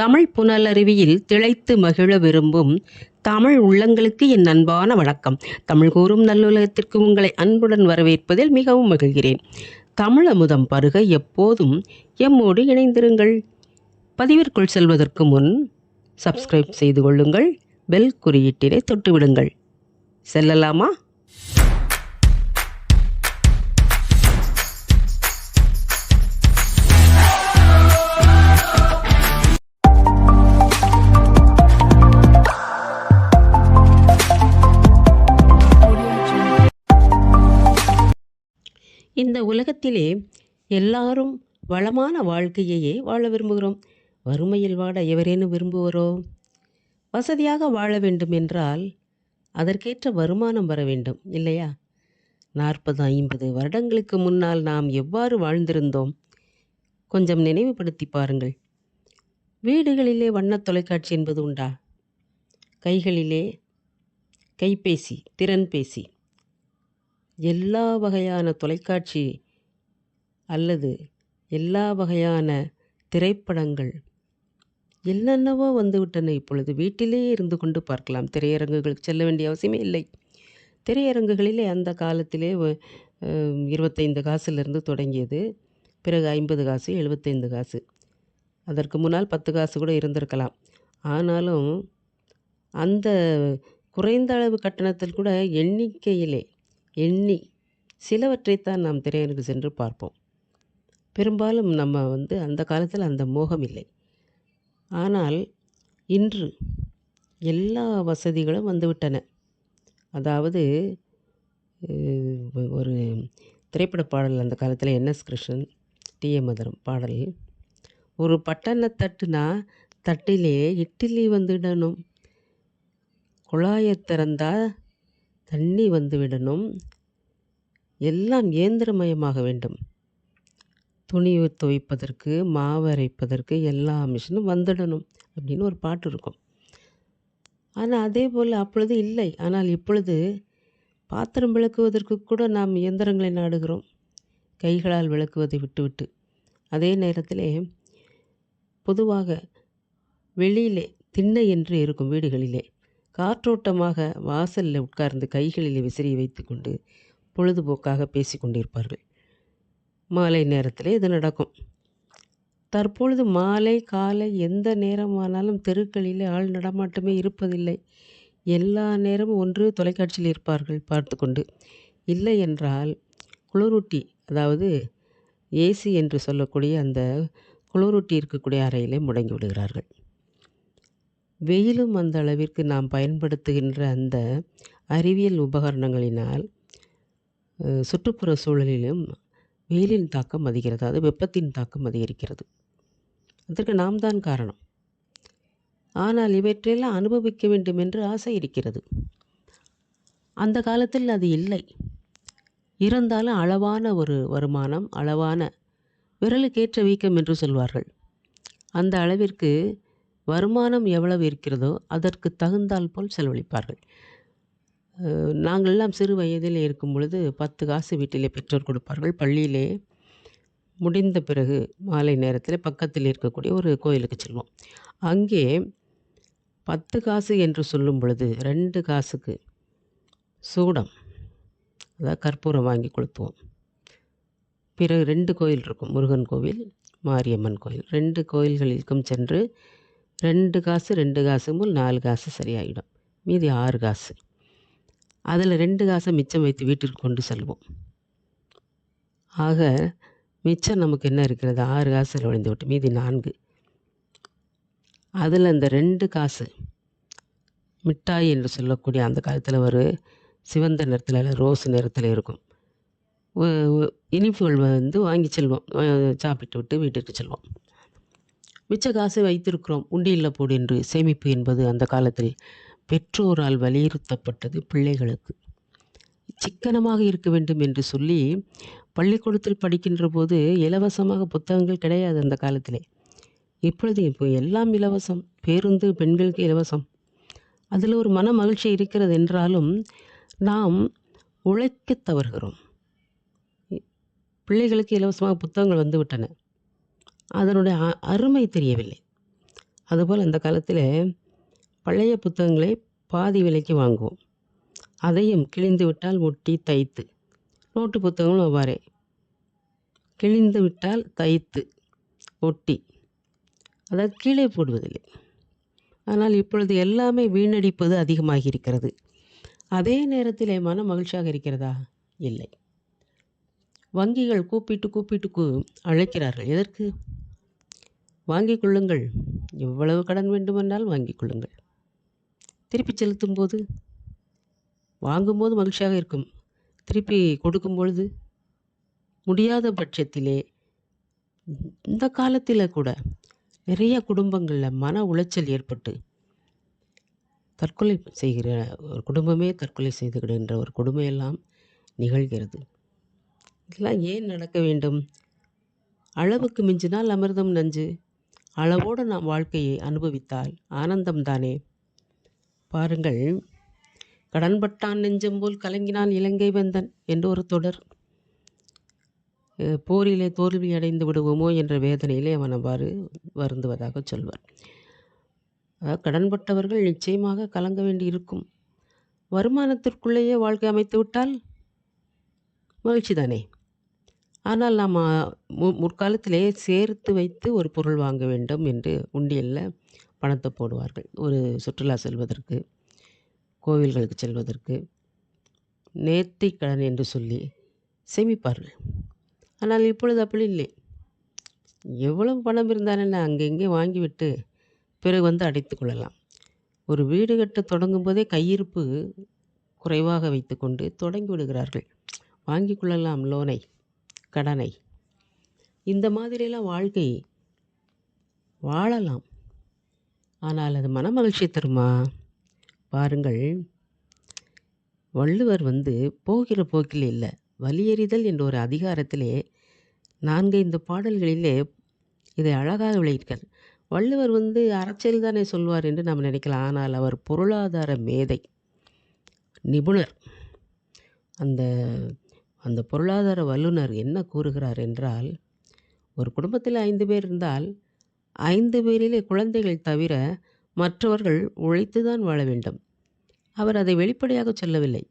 தமிழ் புனலருவியில் திளைத்து மகிழ விரும்பும் தமிழ் உள்ளங்களுக்கு என் அன்பான வணக்கம். தமிழ் கூறும் நல்லுலகத்திற்கு உங்களை அன்புடன் வரவேற்பதில் மிகவும் மகிழ்கிறேன். தமிழ் அமுதம் பருக எப்போதும் எம்மோடு இணைந்திருங்கள். பதிவிற்குள் செல்வதற்கு முன் சப்ஸ்கிரைப் செய்து கொள்ளுங்கள். பெல் குறியீட்டினை தொட்டுவிடுங்கள். செல்லலாமா? இந்த உலகத்திலே எல்லாரும் வளமான வாழ்க்கையையே வாழ விரும்புகிறோம். வறுமையில் வாட எவரேனும் விரும்புவரோ? வசதியாக வாழ வேண்டும் என்றால் அதற்கேற்ற வருமானம் வர வேண்டும் இல்லையா? 40-50 வருடங்களுக்கு முன்னால் நாம் எவ்வாறு வாழ்ந்திருந்தோம்? கொஞ்சம் நினைவுபடுத்தி பாருங்கள். வீடுகளிலே வண்ண தொலைக்காட்சி என்பது உண்டா? கைகளிலே கைபேசி, திறன்பேசி, எல்லா வகையான தொலைக்காட்சி அல்லது எல்லா வகையான திரைப்படங்கள் என்னென்னவோ வந்துவிட்டன. இப்பொழுது வீட்டிலேயே இருந்து கொண்டு பார்க்கலாம். திரையரங்குகளுக்கு செல்ல வேண்டிய அவசியமே இல்லை. திரையரங்குகளிலே அந்த காலத்திலே 25 காசுலேருந்து தொடங்கியது. பிறகு 50 காசு, 75 காசு, அதற்கு முன்னால் 10 காசு கூட இருந்திருக்கலாம். ஆனாலும் அந்த குறைந்த அளவு கட்டணத்தில் கூட எண்ணி சிலவற்றைத்தான் நாம் திரையரங்கு சென்று பார்ப்போம். பெரும்பாலும் நம்ம அந்த காலத்தில் அந்த மோகம் இல்லை. ஆனால் இன்று எல்லா வசதிகளும் வந்துவிட்டன. அதாவது ஒரு திரைப்பட பாடல் அந்த காலத்தில் என்எஸ் கிருஷ்ணன், டி.எம். மதுரம் பாடல், ஒரு பட்டனை தட்டுனா தட்டிலே இட்லி வந்துவிடணும், குழாயை திறந்தா தண்ணி வந்துவிடணும், எல்லாம் இயந்திரமயமாக வேண்டும், துணி துவைப்பதற்கு, மாவு அரைப்பதற்கு எல்லா மிஷினும் வந்துடணும் அப்படின்னு ஒரு பாட்டு இருக்கும். ஆனால் அதே போல் அப்பொழுது இல்லை. ஆனால் இப்பொழுது பாத்திரம் விளக்குவதற்கு கூட நாம் இயந்திரங்களை நாடுகிறோம், கைகளால் விளக்குவதை விட்டுவிட்டு. அதே நேரத்திலே பொதுவாக வெளியிலே திண்ணை என்று இருக்கும் வீடுகளிலே காற்றோட்டமாக வாசலில் உட்கார்ந்து கைகளில் விசிறி வைத்து கொண்டு பொழுதுபோக்காக பேசி கொண்டிருப்பார்கள். மாலை நேரத்தில் இது நடக்கும். தற்பொழுது மாலை காலை எந்த நேரமானாலும் தெருக்களிலே ஆள் நடமாட்டமே இருப்பதில்லை. எல்லா நேரமும் ஒன்று தொலைக்காட்சியில் இருப்பார்கள் பார்த்து கொண்டு, இல்லை என்றால் குளிரூட்டி, அதாவது ஏசி என்று சொல்லக்கூடிய அந்த குளிரூட்டி இருக்கக்கூடிய அறையிலே முடங்கி விடுகிறார்கள். வெயிலும் அந்த அளவிற்கு நாம் பயன்படுத்துகின்ற அந்த அறிவியல் உபகரணங்களினால் சுற்றுப்புற சூழலிலும் வெயிலின் தாக்கம் அதிகிறது, அது வெப்பத்தின் தாக்கம் அதிகரிக்கிறது. அதற்கு நாம் தான் காரணம். ஆனால் இவற்றையெல்லாம் அனுபவிக்க வேண்டும் என்று ஆசை இருக்கிறது. அந்த காலத்தில் அது இல்லை. இருந்தாலும் அளவான ஒரு வருமானம், அளவான விரலுக்கேற்ற வீக்கம் என்று சொல்வார்கள். அந்த அளவிற்கு வருமானம் எவ்வளவு இருக்கிறதோ அதற்கு தகுந்தால் போல் செலவழிப்பார்கள். நாங்களெல்லாம் சிறு வயதில் இருக்கும் பொழுது 10 காசு வீட்டிலே பெற்றோர் கொடுப்பார்கள். பள்ளியிலே முடிந்த பிறகு மாலை நேரத்தில் பக்கத்தில் இருக்கக்கூடிய ஒரு கோயிலுக்கு செல்வோம். அங்கே 10 காசு என்று சொல்லும் பொழுது 2 காசுக்கு சூடம், அதாவது கற்பூரம் வாங்கி கொளுத்துவோம். பிறகு 2 கோயில் இருக்கும், முருகன் கோவில், மாரியம்மன் கோயில். 2 கோயில்களுக்கும் சென்று 2 காசு 2 காசு போல் 4 காசு சரியாகிடும். மீதி 6 காசு. அதில் 2 காசை மிச்சம் வைத்து வீட்டிற்கு கொண்டு செல்வோம். ஆக மிச்சம் நமக்கு என்ன இருக்கிறது? 6 காசு செலவழிந்து விட்டு மீதி 4. அதில் அந்த 2 காசு மிட்டாய் என்று சொல்லக்கூடிய, அந்த காலத்தில் ஒரு சிவந்த நிறத்தில் ரோஸ் நிறத்தில் இருக்கும் இனிப்புகள் வாங்கி செல்வோம். சாப்பிட்டு விட்டு வீட்டிற்கு செல்வோம். மிச்ச காசை வைத்திருக்கிறோம், உண்டியலில் போடு என்று. சேமிப்பு என்பது அந்த காலத்தில் பெற்றோரால் வலியுறுத்தப்பட்டது. பிள்ளைகளுக்கு சிக்கனமாக இருக்க வேண்டும் என்று சொல்லி பள்ளிக்கூடத்தில் படிக்கின்ற போது இலவசமாக புத்தகங்கள் கிடையாது அந்த காலத்திலே. இப்போ எல்லாம் இலவசம். பேருந்து பெண்களுக்கு இலவசம். அதில் ஒரு மன மகிழ்ச்சி இருக்கிறது என்றாலும் நாம் உழைக்க தவறுகிறோம். பிள்ளைகளுக்கு இலவசமாக புத்தகங்கள் வந்துவிட்டன, அதனுடைய அருமை தெரியவில்லை. அதுபோல் அந்த காலத்தில் பழைய புத்தகங்களை பாதி விலைக்கு வாங்குவோம். அதையும் கிழிந்து விட்டால் ஒட்டி தைத்து, நோட்டு புத்தகங்களும் அவ்வாறே கிழிந்து விட்டால் தைத்து ஒட்டி, அதாவது கீழே போடுவதில்லை. ஆனால் இப்பொழுது எல்லாமே வீணடிப்பது அதிகமாகி இருக்கிறது. அதே நேரத்தில் மன மகிழ்ச்சியாக இருக்கிறதா? இல்லை. வங்கிகள் கூப்பிட்டு அழைக்கிறார்கள். எதற்கு? வாங்கிக் கொள்ளுங்கள், எவ்வளவு கடன் வேண்டுமென்றால் வாங்கிக் கொள்ளுங்கள். திருப்பி செலுத்தும் போது, வாங்கும்போது மகிழ்ச்சியாக இருக்கும், திருப்பி கொடுக்கும் பொழுது முடியாத பட்சத்திலே இந்த காலத்தில் கூட நிறைய குடும்பங்களில் மன உளைச்சல் ஏற்பட்டு தற்கொலை செய்கிற ஒரு குடும்பமே தற்கொலை செய்துகிடுகின்ற ஒரு கொடுமையெல்லாம் நிகழ்கிறது. இதெல்லாம் ஏன் நடக்க வேண்டும்? அளவுக்கு மிஞ்சினால் அமிர்தம் நஞ்சு. அளவோடு நாம் வாழ்க்கையை அனுபவித்தால் ஆனந்தம்தானே. பாருங்கள், கடன்பட்டான் நெஞ்சம் போல் கலங்கினான் இலங்கை வேந்தன் என்று ஒரு தொடர். போரிலே தோல்வி அடைந்து விடுவோமோ என்ற வேதனையிலே அவன் அவ்வாறு வருந்துவதாக சொல்வார். அதாவது கடன்பட்டவர்கள் நிச்சயமாக கலங்க வேண்டி இருக்கும். வருமானத்திற்குள்ளேயே வாழ்க்கை அமைத்து விட்டால் மகிழ்ச்சி தானே. ஆனால் நாம் முற்காலத்திலே சேர்த்து வைத்து ஒரு பொருள் வாங்க வேண்டும் என்று உண்டியலில் பணத்தை போடுவார்கள். ஒரு சுற்றுலா செல்வதற்கு, கோவில்களுக்கு செல்வதற்கு, நேர்த்திக்கடன் என்று சொல்லி சேமிப்பார்கள். ஆனால் இப்பொழுது அப்படி இல்லை. எவ்வளவு பணம் இருந்தால் என்ன, அங்கங்கே வாங்கிவிட்டு பிறகு வந்து அடைத்து கொள்ளலாம். ஒரு வீடு கட்ட தொடங்கும் போதே கையிருப்பு குறைவாக வைத்து கொண்டு தொடங்கி விடுகிறார்கள். வாங்கி கொள்ளலாம் லோனை, கடனை. இந்த மாதிரியெல்லாம் வாழ்க்கை வாழலாம். ஆனால் அது மன மகிழ்ச்சி தருமா? பாருங்கள், வள்ளுவர் போகிற போக்கில் இல்லை, வலியறிதல் என்ற ஒரு அதிகாரத்திலே 4-5 பாடல்களிலே இதை அழகாக விளைவிக்கிறார். வள்ளுவர் அரசியல் தானே சொல்வார் என்று நாம் நினைக்கலாம். ஆனால் அவர் பொருளாதார மேதை, நிபுணர். அந்த அந்த பொருளாதார வல்லுனர் என்ன கூறுகிறார் என்றால், ஒரு குடும்பத்தில் 5 பேர் இருந்தால் 5 பேரிலே குழந்தைகள் தவிர மற்றவர்கள் உழைத்து தான் வாழ வேண்டும். அவர் அதை வெளிப்படையாக சொல்லவில்லை.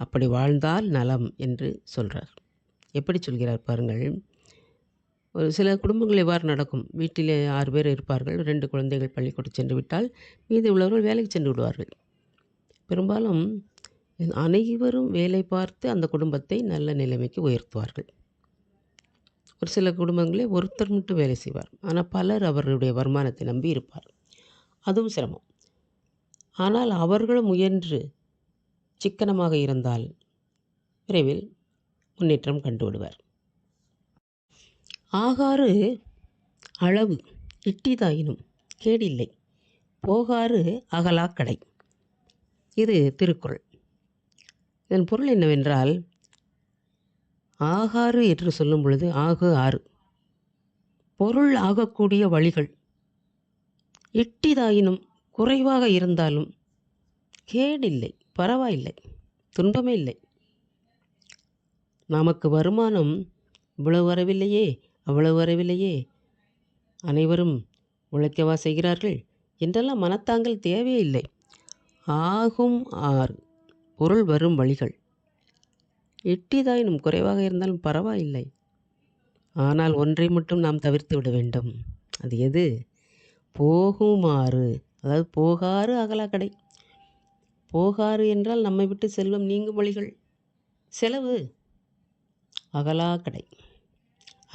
அப்படி வாழ்ந்தால் நலம் என்று சொல்கிறார். எப்படி சொல்கிறார் பாருங்கள். ஒரு சில குடும்பங்கள் எவ்வாறு நடக்கும்? வீட்டிலே 6 பேர் இருப்பார்கள். 2 குழந்தைகள் பள்ளிக்கூடம் சென்று விட்டால் மீதி உள்ளவர்கள் வேலைக்கு சென்று விடுவார்கள். பெரும்பாலும் அனைவரும் வேலை பார்த்து அந்த குடும்பத்தை நல்ல நிலைமைக்கு உயர்த்துவார்கள். ஒரு சில குடும்பங்களில் ஒருத்தர் மட்டும் வேலை செய்வார். ஆனால் பலர் அவர்களுடைய வருமானத்தை நம்பி இருப்பார். அதுவும் சிரமம். ஆனால் அவர்களும் முயன்று சிக்கனமாக இருந்தால் விரைவில் முன்னேற்றம் கண்டு விடுவார். ஆகாறு அளவு இட்டிதாயினும் கேடில்லை, போகாறு அகலாக்கடை. இது திருக்குறள். இதன் பொருள் என்னவென்றால், ஆகாறு என்று சொல்லும் பொழுது ஆகு ஆறு, பொருள் ஆகக்கூடிய வழிகள் இட்டிதாயினும் குறைவாக இருந்தாலும் கேடில்லை, பரவாயில்லை, துன்பமே இல்லை. நமக்கு வருமானம் இவ்வளவு வரவில்லையே, அவ்வளவு வரவில்லையே, அனைவரும் உழைக்கவா செய்கிறார்கள் என்றெல்லாம் மனத்தாங்கள் தேவையில்லை. ஆகும் ஆறு, பொருள் வரும் வழிகள் எட்டிதாயினும் குறைவாக இருந்தாலும் பரவாயில்லை. ஆனால் ஒன்றை மட்டும் நாம் தவிர்த்து விட வேண்டும். அது எது? போகுமாறு, அதாவது போகாறு அகலாக்கடை. போகாறு என்றால் நம்மை விட்டு செல்வம் நீங்கும் வழிகள், செலவு. அகலாக்கடை,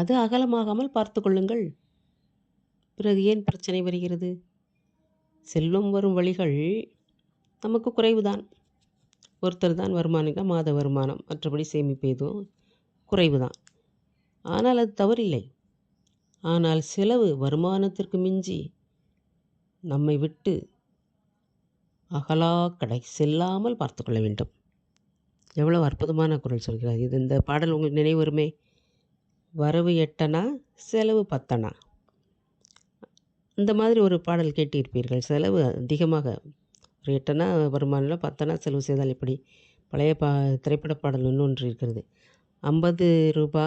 அது அகலமாகாமல் பார்த்து கொள்ளுங்கள். பிறகு ஏன் பிரச்சனை வருகிறது? செல்வம் வரும் வழிகள் நமக்கு குறைவுதான். ஒருத்தர் தான் வருமானம், மாத வருமானம், மற்றபடி சேமிப்பு எதுவும் குறைவு தான். ஆனால் அது தவறில்லை. ஆனால் செலவு வருமானத்திற்கு மிஞ்சி நம்மை விட்டு அகலாக்கடை செல்லாமல் பார்த்து கொள்ள வேண்டும். எவ்வளோ அற்புதமான குரல் சொல்கிறார். இது இந்த பாடல் உங்களுக்கு நினைவு வருமே. வரவு 8 செலவு 10. இந்த மாதிரி ஒரு பாடல் கேட்டிருப்பீர்கள். செலவு அதிகமாக, ஒரு 8 வருமானம், 10 செலவு செய்தால் எப்படி? பழைய திரைப்பட பாடல் இன்னொன்று இருக்கிறது. 50 ரூபா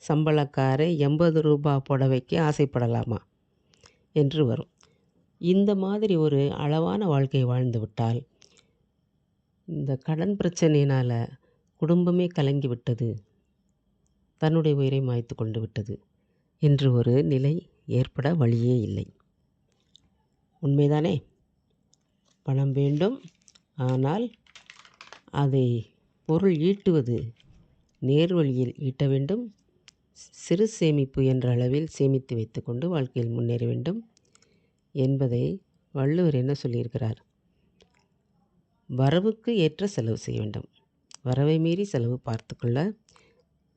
சம்பளக்காரை 80 ரூபா புடவைக்கு ஆசைப்படலாமா என்று வரும். இந்த மாதிரி ஒரு அளவான வாழ்க்கை வாழ்ந்துவிட்டால், இந்த கடன் பிரச்சனையினால் குடும்பமே கலங்கி விட்டது, தன்னுடைய உயிரை மாய்த்து கொண்டு விட்டது என்று ஒரு நிலை ஏற்பட வழியே இல்லை. உண்மைதானே? பணம் வேண்டும், ஆனால் அதை பொருள் ஈட்டுவது நேர் வழியில் ஈட்ட வேண்டும். சிறு சேமிப்பு என்ற அளவில் சேமித்து வைத்துக்கொண்டு வாழ்க்கையில் முன்னேற வேண்டும் என்பதை வள்ளுவர் என்ன சொல்லியிருக்கிறார்? வரவுக்கு ஏற்ற செலவு செய்ய வேண்டும். வரவை மீறி செலவு பார்த்துக்கொள்ள,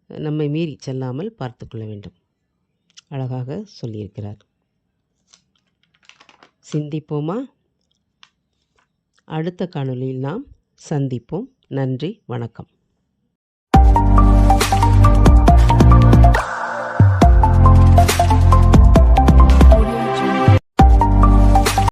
நம்மை மீறி செல்லாமல் பார்த்துக்கொள்ள வேண்டும். அழகாக சொல்லியிருக்கிறார். சிந்திப்போமா? அடுத்த காணொளியில் நாம் சந்திப்போம். நன்றி, வணக்கம்.